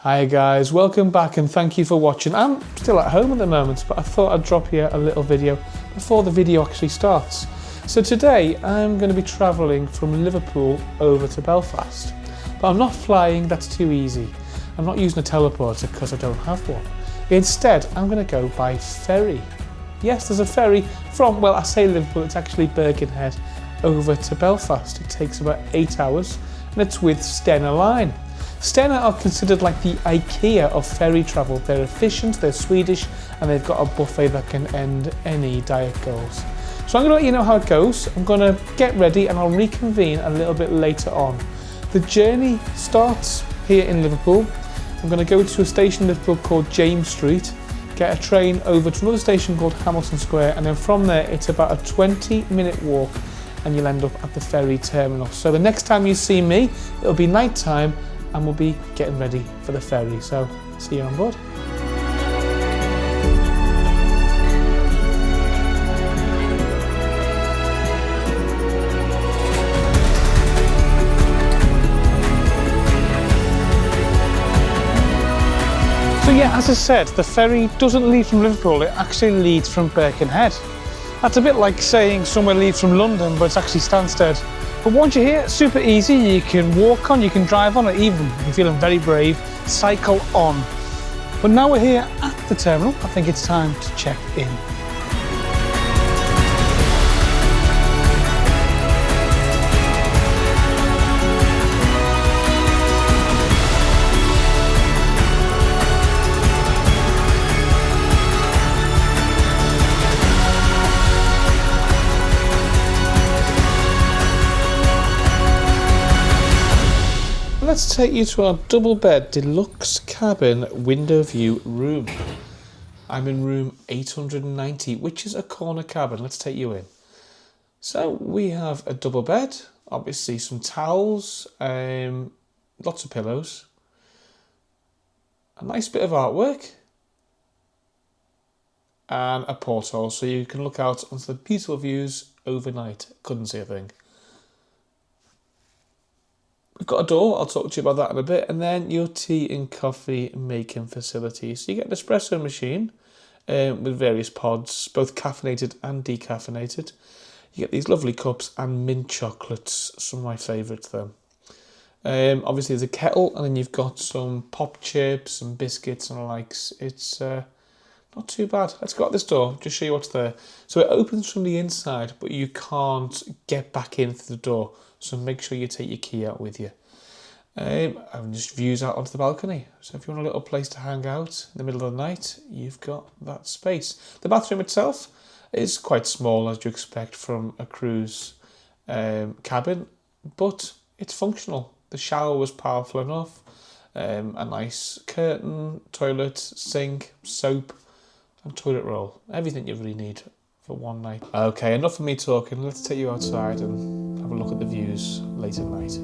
Hi guys, welcome back and thank you for watching. I'm still at home at the moment, but I thought I'd drop you a little video before the video actually starts. So today I'm going to be travelling from Liverpool over to Belfast, but I'm not flying, that's too easy. I'm not using a teleporter because I don't have one. Instead, I'm going to go by ferry. Yes, there's a ferry from, well, I say Liverpool, it's actually Birkenhead over to Belfast. It takes about 8 hours and it's with Stena Line. Stena are considered like the IKEA of ferry travel. They're efficient, they're Swedish, and they've got a buffet that can end any diet goals. So I'm going to let you know how it goes. I'm going to get ready and I'll reconvene a little bit later on. The journey starts here in Liverpool. I'm going to go to a station in Liverpool called James Street, get a train over to another station called Hamilton Square, and then from there it's about a 20-minute walk and you'll end up at the ferry terminal. So the next time you see me, it'll be night time and we'll be getting ready for the ferry. So see you on board. So yeah, as I said, the ferry doesn't leave from Liverpool, it actually leads from Birkenhead. That's a bit like saying somewhere leaves from London, but it's actually Stansted. But once you're here, it's super easy. You can walk on, you can drive on, or even, if you're feeling very brave, cycle on. But now we're here at the terminal, I think it's time to check in. Let's take you to our double bed deluxe cabin window view room. I'm in room 890, which is a corner cabin. Let's take you in. So we have a double bed, obviously some towels, lots of pillows, a nice bit of artwork, and a porthole so you can look out onto the beautiful views overnight. Couldn't see a thing. We've got a door, I'll talk to you about that in a bit, and then your tea and coffee making facility. So you get an espresso machine with various pods, both caffeinated and decaffeinated. You get these lovely cups and mint chocolates, some of my favourites though. Obviously there's a kettle, and then you've got some pop chips, some biscuits and the likes. It's not too bad. Let's go out this door, just show you what's there. So it opens from the inside, but you can't get back in through the door. So make sure you take your key out with you. And just views out onto the balcony. So if you want a little place to hang out in the middle of the night, you've got that space. The bathroom itself is quite small, as you expect from a cruise cabin, but it's functional. The shower was powerful enough. A nice curtain, toilet, sink, soap, and toilet roll. Everything you really need for one night. Okay, enough of me talking. Let's take you outside and have a look at the views late at night.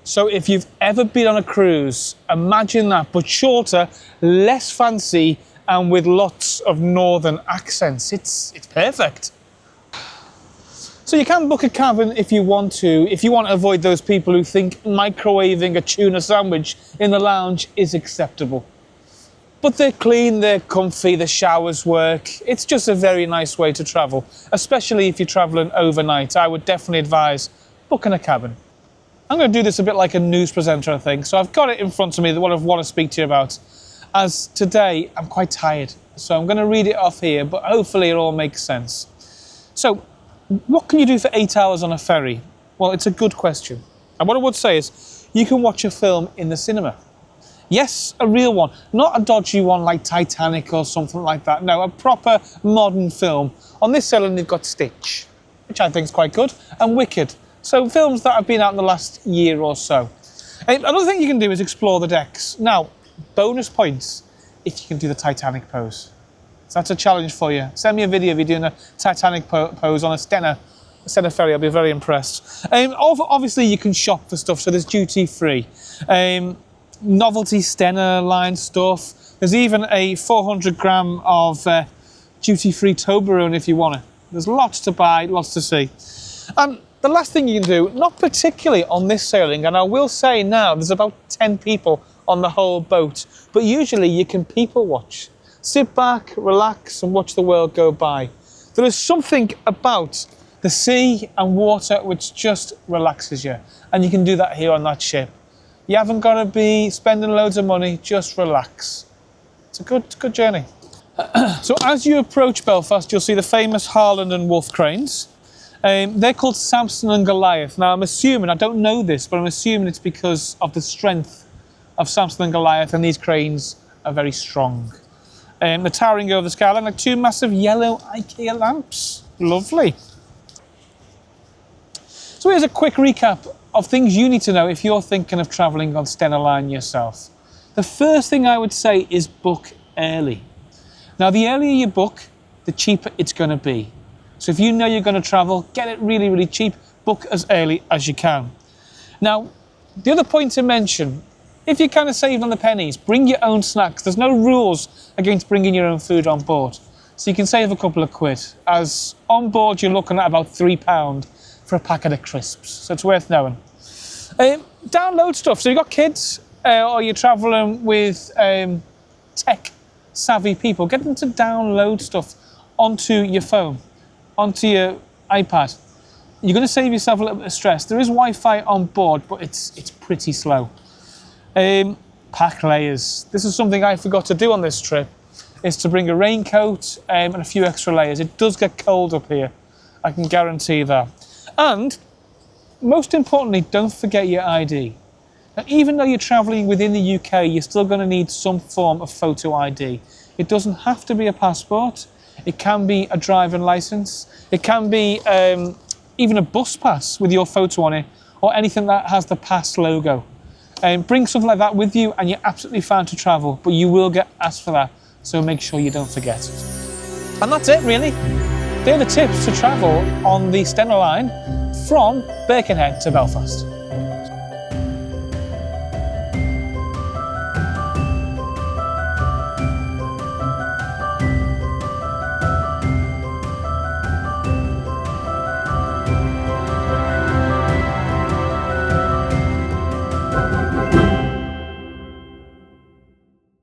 So if you've ever been on a cruise, imagine that, but shorter, less fancy, and with lots of northern accents. It's perfect. So you can book a cabin if you want to avoid those people who think microwaving a tuna sandwich in the lounge is acceptable. But they're clean, they're comfy, the showers work. It's just a very nice way to travel, especially if you're traveling overnight. I would definitely advise booking a cabin. I'm going to do this a bit like a news presenter, I think. So I've got it in front of me, what I want to speak to you about. As today, I'm quite tired. So I'm going to read it off here, but hopefully it all makes sense. So, what can you do for 8 hours on a ferry? Well, it's a good question. And what I would say is, you can watch a film in the cinema. Yes, a real one, not a dodgy one like Titanic or something like that. No, a proper modern film. On this island, you've got Stitch, which I think is quite good, and Wicked. So films that have been out in the last year or so. Another thing you can do is explore the decks. Now, bonus points if you can do the Titanic pose. So that's a challenge for you. Send me a video if you're doing a Titanic pose on a Stena ferry. I'll be very impressed. Obviously, you can shop for stuff, so there's duty free. Novelty Stena Line stuff. There's even a 400 gram of duty-free Toblerone if you want it. There's lots to buy, lots to see. The last thing you can do, not particularly on this sailing, and I will say now, there's about 10 people on the whole boat, but usually you can people watch. Sit back, relax, and watch the world go by. There is something about the sea and water which just relaxes you, and you can do that here on that ship. You haven't got to be spending loads of money, just relax. It's a good journey. So as you approach Belfast, you'll see the famous Harland and Wolff cranes. They're called Samson and Goliath. Now I'm assuming, I don't know this, but I'm assuming it's because of the strength of Samson and Goliath, and these cranes are very strong. They're towering over the skyline like two massive yellow IKEA lamps. Lovely. So here's a quick recap of things you need to know if you're thinking of travelling on Stena Line yourself. The first thing I would say is book early. Now, the earlier you book, the cheaper it's going to be. So if you know you're going to travel, get it really, really cheap. Book as early as you can. Now, the other point to mention, if you're kind of saving on the pennies, bring your own snacks. There's no rules against bringing your own food on board. So you can save a couple of quid. As on board, you're looking at about £3 for a packet of crisps, so it's worth knowing. Download stuff. So you've got kids, or you're travelling with tech-savvy people. Get them to download stuff onto your phone, onto your iPad. You're going to save yourself a little bit of stress. There is Wi-Fi on board, but it's pretty slow. Pack layers. This is something I forgot to do on this trip, is to bring a raincoat and a few extra layers. It does get cold up here, I can guarantee that. And most importantly, don't forget your ID. Now, even though you're travelling within the UK, you're still going to need some form of photo ID. It doesn't have to be a passport. It can be a driving licence. It can be even a bus pass with your photo on it, or anything that has the pass logo. Bring something like that with you and you're absolutely fine to travel, but you will get asked for that, so make sure you don't forget. And that's it, really. They're the tips to travel on the Stena Line from Birkenhead to Belfast.